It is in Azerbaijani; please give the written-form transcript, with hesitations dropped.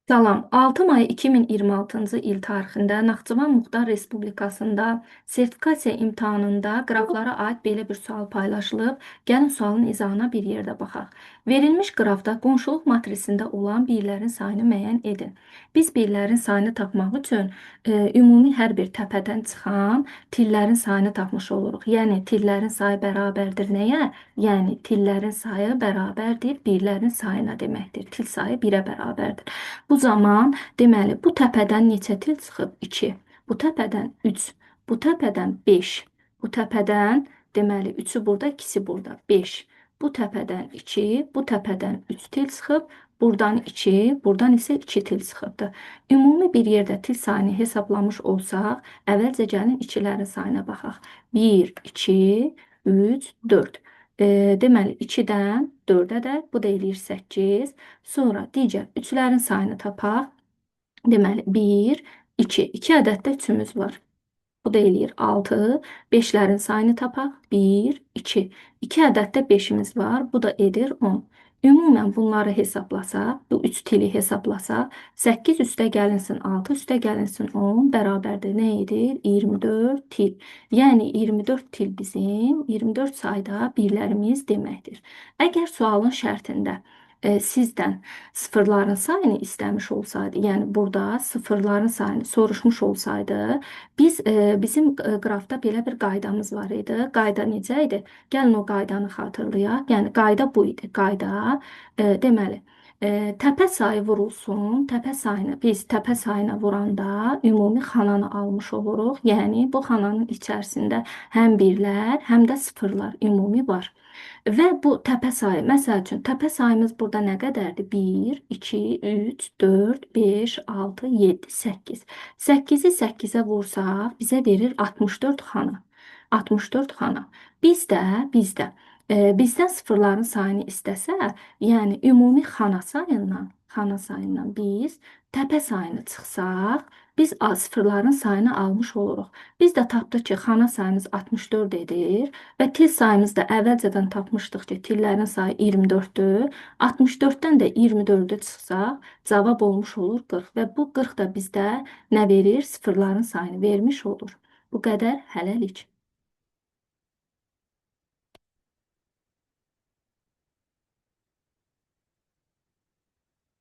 Salam, 6 may 2026-cı il tarixində Naxçıvan Muxtar Respublikasında sertifikasiya imtahanında qraflara aid belə bir sual paylaşılıb. Gəlin sualın izahına bir yerdə baxaq. Verilmiş qrafda qonşuluq matrisində olan birlərin sayını müəyyən edin. Biz birlərin sayını tapmaq üçün ümumi hər bir təpədən çıxan tillərin sayını tapmış oluruq. Yəni tillərin sayı bərabərdir nəyə? Yəni tillərin sayı bərabərdir birlərin sayına deməkdir. Til sayı 1-ə bərabərdir. Bu zaman deməli bu təpədən neçə til çıxıb? 2. Bu təpədən 3. Bu təpədən 5. Bu təpədən deməli 3-ü burada, 2-si burada 5. Bu təpədən 2, bu təpədən 3 til çıxıb. Buradan 2, buradan isə 2 til çıxıbdır. Ümumi bir yerdə til sayını hesablamış olsaq, əvvəlcə gəlin ikilərin sayına baxaq. 1, 2, 3, 4. Deməli 2-dən 4-ədək, bu da eləyir 8. Sonra digər üçlərin sayını tapaq. Deməli 1, 2. 2 ədəd də üçümüz var. Bu da eləyir 6. 5-lərin sayını tapaq. 1, 2. 2 ədəd də 5-imiz var. Bu da edir 10. Ümumən bunları hesablasaq, bu 3 tili hesablasaq, 8 üstə gəlinsin 6 üstə gəlinsin 10 bərabərdir. Nə edir? 24 til. Yəni 24 til bizim 24 sayda birlərimiz deməkdir. Əgər sualın şərtində sizdən sıfırların sayını istəmiş olsaydı, yəni burada sıfırların sayını soruşmuş olsaydı, bizim qrafda belə bir qaydamız var idi. Qayda necə idi? Gəlin o qaydanı xatırlayaq. Yəni qayda bu idi. Qayda deməli təpə sayı vurulsun. Təpə sayını biz təpə sayına vuranda ümumi xananı almış oluruq. Yəni bu xananın içərisində həm birlər, həm də sıfırlar ümumi var. Və bu təpə sayı, məsəl üçün, təpə sayımız burada nə qədərdir? 1, 2, 3, 4, 5, 6, 7, 8. 8-i 8-ə vursaq, bizə verir 64 xana. 64 xana. Bizdən sıfırların sayını istəsə, yəni ümumi xana sayından biz təpə sayını çıxsaq, biz sıfırların sayını almış oluruq. Biz də tapdıq ki, xana sayımız 64 edir və til sayımız da əvvəlcədən tapmışdıq ki, tillərin sayı 24-dür. 64-dən də 24-ü çıxsaq, cavab olmuş olur 40 və bu 40 da bizdə nə verir? Sıfırların sayını vermiş olur. Bu qədər hələlik.